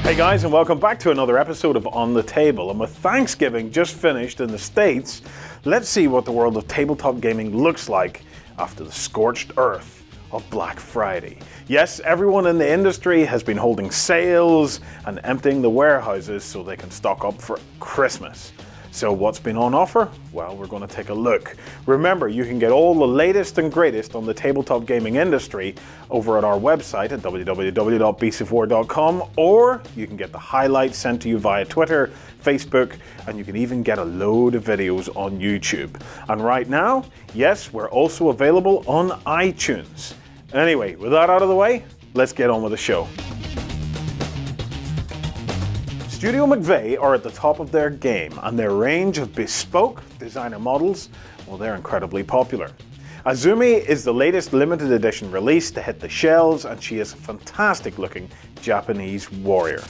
Hey guys, and welcome back to another episode of On the Table. And with Thanksgiving just finished in the States, let's see what the world of tabletop gaming looks like after the scorched earth of Black Friday. Yes, everyone in the industry has been holding sales and emptying the warehouses so they can stock up for Christmas. So what's been on offer? Well, we're going to take a look. Remember, you can get all the latest and greatest on the tabletop gaming industry over at our website at www.beastof.war.com, or you can get the highlights sent to you via Twitter, Facebook, and you can even get a load of videos on YouTube. And right now, yes, we're also available on iTunes. Anyway, with that out of the way, let's get on with the show. Studio McVey are at the top of their game, and their range of bespoke designer models, well, they're incredibly popular. Azumi is the latest limited edition release to hit the shelves, and she is a fantastic looking Japanese warrior,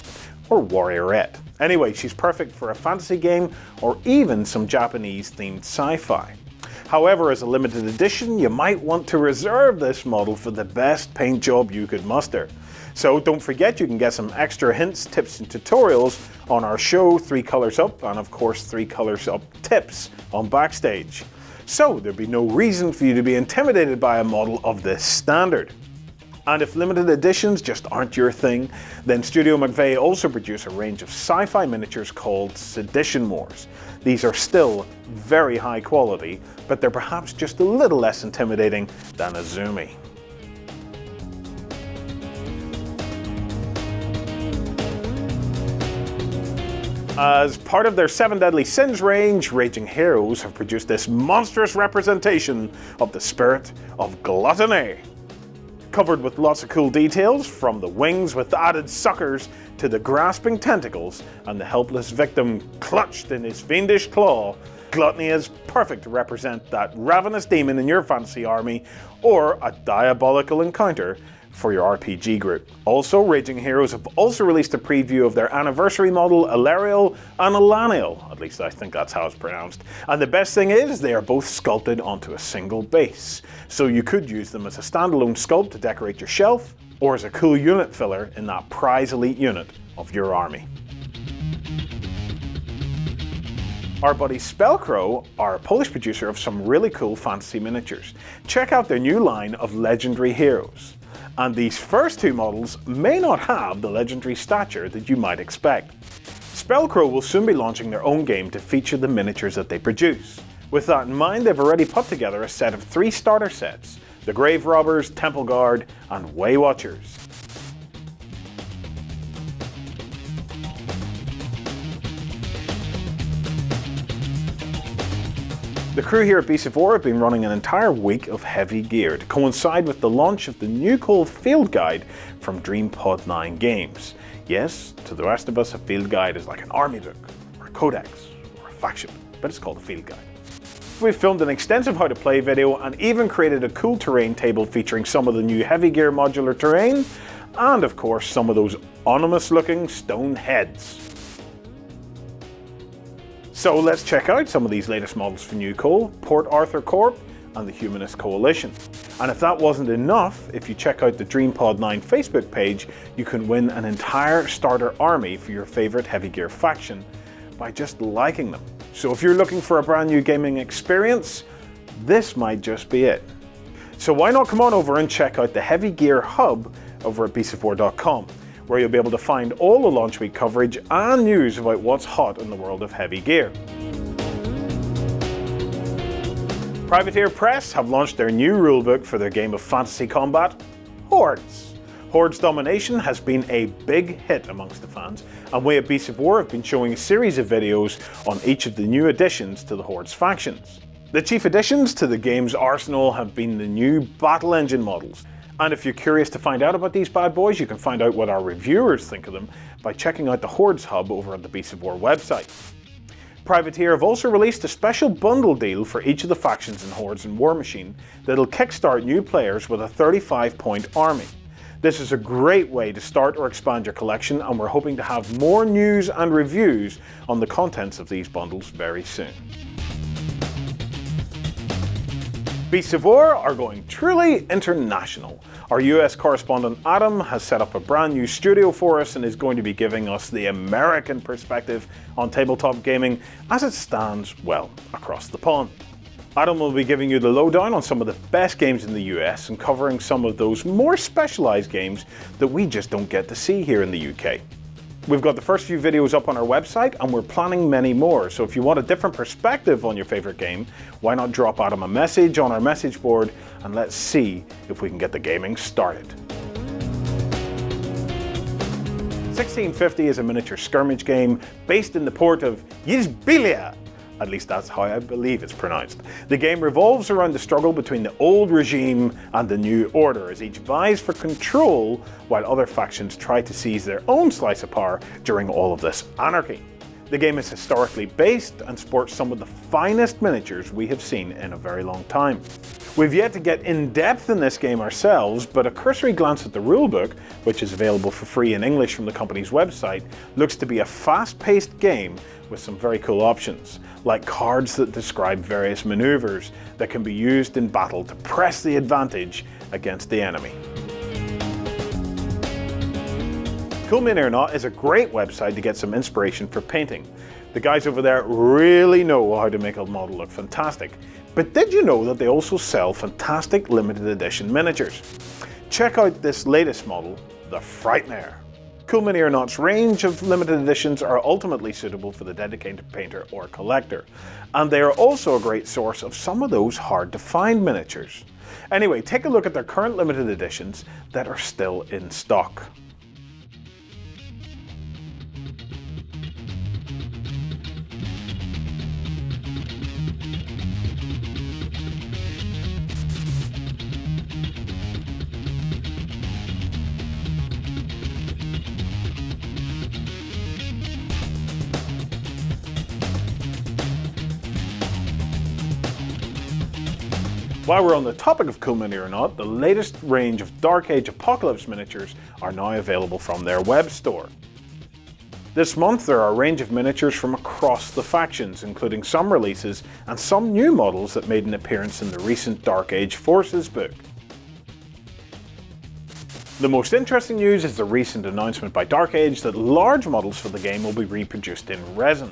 or warriorette. Anyway, she's perfect for a fantasy game or even some Japanese themed sci-fi. However, as a limited edition, you might want to reserve this model for the best paint job you could muster. So don't forget, you can get some extra hints, tips and tutorials on our show 3 Colors Up, and of course 3 Colors Up tips on Backstage. So there'd be no reason for you to be intimidated by a model of this standard. And if limited editions just aren't your thing, then Studio McVey also produce a range of sci-fi miniatures called Sedition Wars. These are still very high quality, but they're perhaps just a little less intimidating than Azumi. As part of their 7 Deadly Sins range, Raging Heroes have produced this monstrous representation of the spirit of gluttony. Covered with lots of cool details, from the wings with added suckers to the grasping tentacles and the helpless victim clutched in his fiendish claw, gluttony is perfect to represent that ravenous demon in your fantasy army or a diabolical encounter for your RPG group. Also, Raging Heroes have also released a preview of their anniversary model, Alariel and Alaniel, at least I think that's how it's pronounced. And the best thing is, they are both sculpted onto a single base. So you could use them as a standalone sculpt to decorate your shelf, or as a cool unit filler in that prize elite unit of your army. Our buddies Spellcrow are a Polish producer of some really cool fantasy miniatures. Check out their new line of legendary heroes. And these first 2 models may not have the legendary stature that you might expect. Spellcrow will soon be launching their own game to feature the miniatures that they produce. With that in mind, they've already put together a set of 3 starter sets: the Grave Robbers, Temple Guard, and Way Watchers. The crew here at Beasts of War have been running an entire week of heavy gear to coincide with the launch of the new cool Field Guide from DreamPod 9 Games. Yes, to the rest of us, a Field Guide is like an army book, or a codex, or a faction, but it's called a Field Guide. We've filmed an extensive how to play video and even created a cool terrain table featuring some of the new heavy gear modular terrain, and of course some of those ominous looking stone heads. So let's check out some of these latest models for New Cole, Port Arthur Corp, and the Humanist Coalition. And if that wasn't enough, if you check out the DreamPod 9 Facebook page, you can win an entire starter army for your favorite heavy gear faction by just liking them. So if you're looking for a brand new gaming experience, this might just be it. So why not come on over and check out the Heavy Gear Hub over at beastofwar.com, where you'll be able to find all the launch week coverage and news about what's hot in the world of heavy gear. Privateer Press have launched their new rulebook for their game of fantasy combat, Hordes. Hordes Domination has been a big hit amongst the fans, and we at Beasts of War have been showing a series of videos on each of the new additions to the Hordes factions. The chief additions to the game's arsenal have been the new battle engine models. And if you're curious to find out about these bad boys, you can find out what our reviewers think of them by checking out the Hordes Hub over at the Beasts of War website. Privateer have also released a special bundle deal for each of the factions in Hordes and War Machine that'll kickstart new players with a 35-point army. This is a great way to start or expand your collection, and we're hoping to have more news and reviews on the contents of these bundles very soon. Beasts of War are going truly international. Our US correspondent Adam has set up a brand new studio for us and is going to be giving us the American perspective on tabletop gaming as it stands, well, across the pond. Adam will be giving you the lowdown on some of the best games in the US and covering some of those more specialised games that we just don't get to see here in the UK. We've got the first few videos up on our website and we're planning many more, so if you want a different perspective on your favourite game, why not drop Adam a message on our message board and let's see if we can get the gaming started. 1650 is a miniature skirmish game based in the port of Yzbilia. At least that's how I believe it's pronounced. The game revolves around the struggle between the old regime and the new order as each vies for control while other factions try to seize their own slice of power during all of this anarchy. The game is historically based and sports some of the finest miniatures we have seen in a very long time. We've yet to get in depth in this game ourselves, but a cursory glance at the rulebook, which is available for free in English from the company's website, looks to be a fast-paced game with some very cool options, like cards that describe various maneuvers that can be used in battle to press the advantage against the enemy. Cool Mini or Not is a great website to get some inspiration for painting. The guys over there really know how to make a model look fantastic. But did you know that they also sell fantastic limited edition miniatures? Check out this latest model, the Frightmare. Cool Mini or Not's range of limited editions are ultimately suitable for the dedicated painter or collector, and they are also a great source of some of those hard to find miniatures. Anyway, take a look at their current limited editions that are still in stock. While we're on the topic of Cool Mini or Not, the latest range of Dark Age Apocalypse miniatures are now available from their web store. This month there are a range of miniatures from across the factions, including some releases and some new models that made an appearance in the recent Dark Age Forces book. The most interesting news is the recent announcement by Dark Age that large models for the game will be reproduced in resin.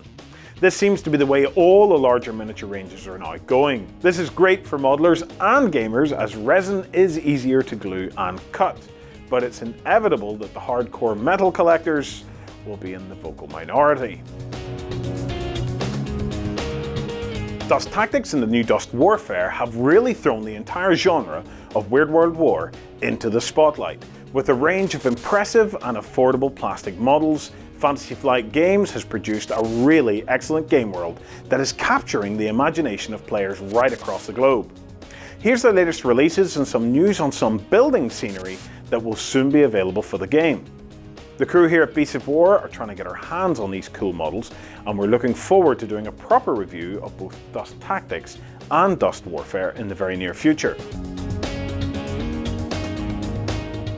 This seems to be the way all the larger miniature ranges are now going. This is great for modelers and gamers as resin is easier to glue and cut, but it's inevitable that the hardcore metal collectors will be in the vocal minority. Dust Tactics and the new Dust Warfare have really thrown the entire genre of Weird World War into the spotlight. With a range of impressive and affordable plastic models, Fantasy Flight Games has produced a really excellent game world that is capturing the imagination of players right across the globe. Here's the latest releases and some news on some building scenery that will soon be available for the game. The crew here at Beasts of War are trying to get our hands on these cool models, and we're looking forward to doing a proper review of both Dust Tactics and Dust Warfare in the very near future.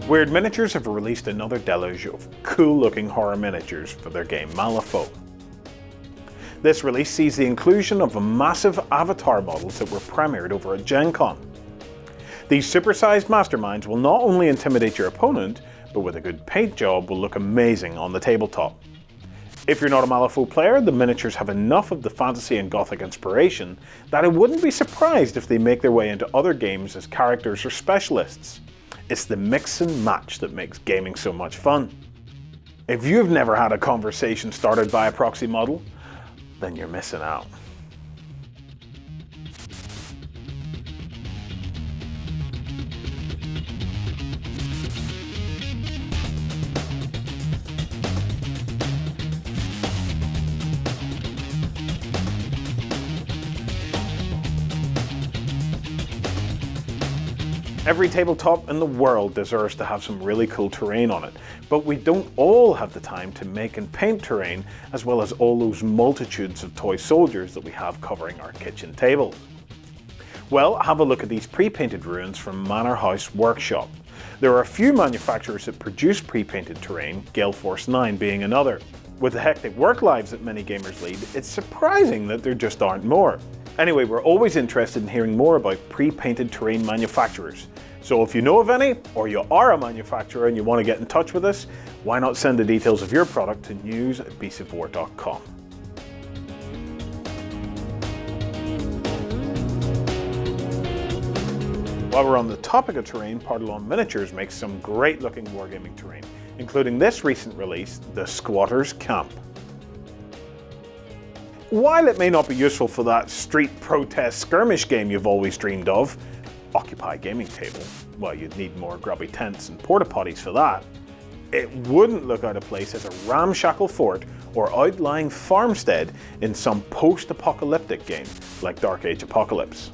Weird Miniatures have released another deluge of cool looking horror miniatures for their game Malifaux. This release sees the inclusion of massive avatar models that were premiered over at Gen Con. These supersized masterminds will not only intimidate your opponent, but with a good paint job will look amazing on the tabletop. If you're not a Malifaux player, the miniatures have enough of the fantasy and gothic inspiration that I wouldn't be surprised if they make their way into other games as characters or specialists. It's the mix and match that makes gaming so much fun. If you've never had a conversation started by a proxy model, then you're missing out. Every tabletop in the world deserves to have some really cool terrain on it, but we don't all have the time to make and paint terrain, as well as all those multitudes of toy soldiers that we have covering our kitchen tables. Well, have a look at these pre-painted ruins from Manor House Workshop. There are a few manufacturers that produce pre-painted terrain, Gale Force 9 being another. With the hectic work lives that many gamers lead, it's surprising that there just aren't more. Anyway, we're always interested in hearing more about pre-painted terrain manufacturers. So if you know of any, or you are a manufacturer and you want to get in touch with us, why not send the details of your product to news@beastsofwar.com. While we're on the topic of terrain, Partalon Miniatures makes some great looking wargaming terrain, including this recent release, the Squatter's Camp. While it may not be useful for that street protest skirmish game you've always dreamed of, Occupy Gaming Table, well, you'd need more grubby tents and porta potties for that, it wouldn't look out of place as a ramshackle fort or outlying farmstead in some post-apocalyptic game like Dark Age Apocalypse.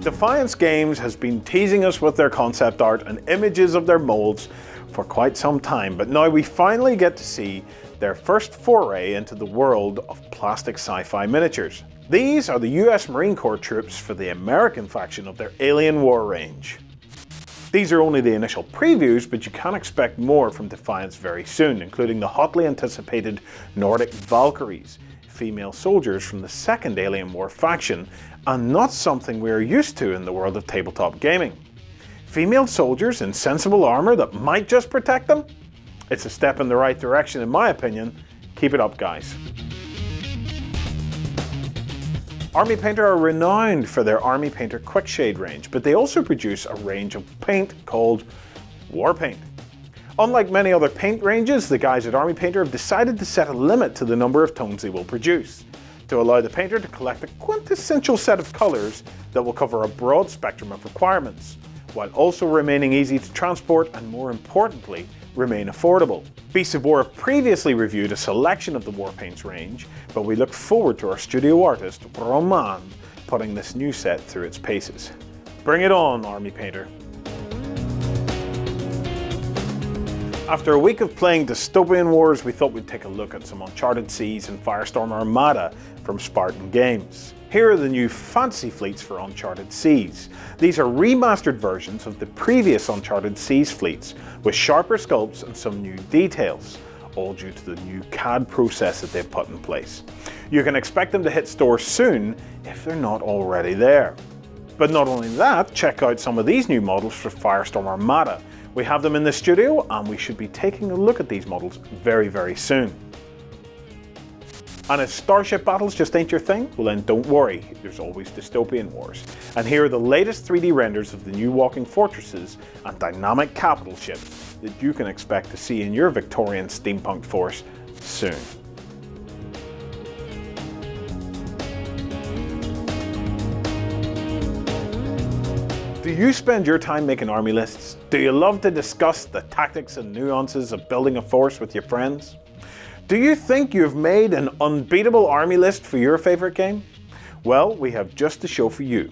Defiance Games has been teasing us with their concept art and images of their molds for quite some time, but now we finally get to see their first foray into the world of plastic sci-fi miniatures. These are the US Marine Corps troops for the American faction of their Alien War range. These are only the initial previews, but you can expect more from Defiance very soon, including the hotly anticipated Nordic Valkyries, female soldiers from the second Alien War faction, and not something we are used to in the world of tabletop gaming. Female soldiers in sensible armour that might just protect them? It's a step in the right direction in my opinion. Keep it up, guys. Army Painter are renowned for their Army Painter Quick Shade range, but they also produce a range of paint called War Paint. Unlike many other paint ranges, the guys at Army Painter have decided to set a limit to the number of tones they will produce, to allow the painter to collect a quintessential set of colours that will cover a broad spectrum of requirements, while also remaining easy to transport and, more importantly, remain affordable. Beasts of War have previously reviewed a selection of the War Paints range, but we look forward to our studio artist, Roman, putting this new set through its paces. Bring it on, Army Painter. After a week of playing Dystopian Wars, we thought we'd take a look at some Uncharted Seas and Firestorm Armada from Spartan Games. Here are the new fantasy fleets for Uncharted Seas. These are remastered versions of the previous Uncharted Seas fleets, with sharper sculpts and some new details, all due to the new CAD process that they've put in place. You can expect them to hit stores soon if they're not already there. But not only that, check out some of these new models for Firestorm Armada. We have them in the studio and we should be taking a look at these models very, very soon. And if starship battles just ain't your thing, well then don't worry, there's always Dystopian Wars. And here are the latest 3D renders of the new walking fortresses and dynamic capital ships that you can expect to see in your Victorian steampunk force soon. Do you spend your time making army lists? Do you love to discuss the tactics and nuances of building a force with your friends? Do you think you've made an unbeatable army list for your favourite game? Well, we have just the show for you.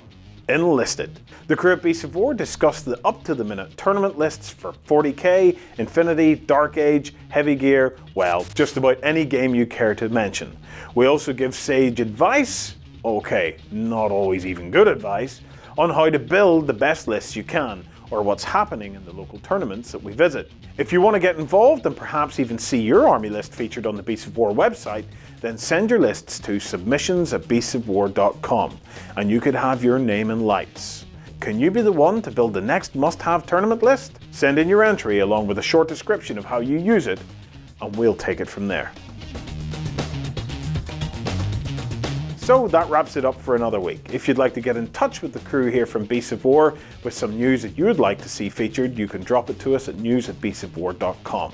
Enlisted. The crew at Beasts of War discussed the up-to-the-minute tournament lists for 40k, Infinity, Dark Age, Heavy Gear, well, just about any game you care to mention. We also give sage advice, okay, not always even good advice, on how to build the best lists you can, or what's happening in the local tournaments that we visit. If you want to get involved and perhaps even see your army list featured on the Beasts of War website, then send your lists to submissions@beastsofwar.com and you could have your name in lights. Can you be the one to build the next must-have tournament list? Send in your entry along with a short description of how you use it and we'll take it from there. So that wraps it up for another week. If you'd like to get in touch with the crew here from Beasts of War with some news that you would like to see featured, you can drop it to us at news@beastsofwar.com.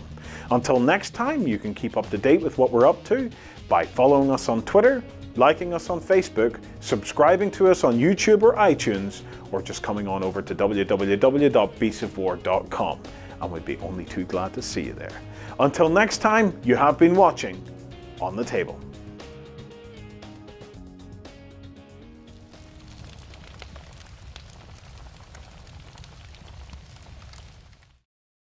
Until next time, you can keep up to date with what we're up to by following us on Twitter, liking us on Facebook, subscribing to us on YouTube or iTunes, or just coming on over to www.beastsofwar.com, and we'd be only too glad to see you there. Until next time, you have been watching On the Table.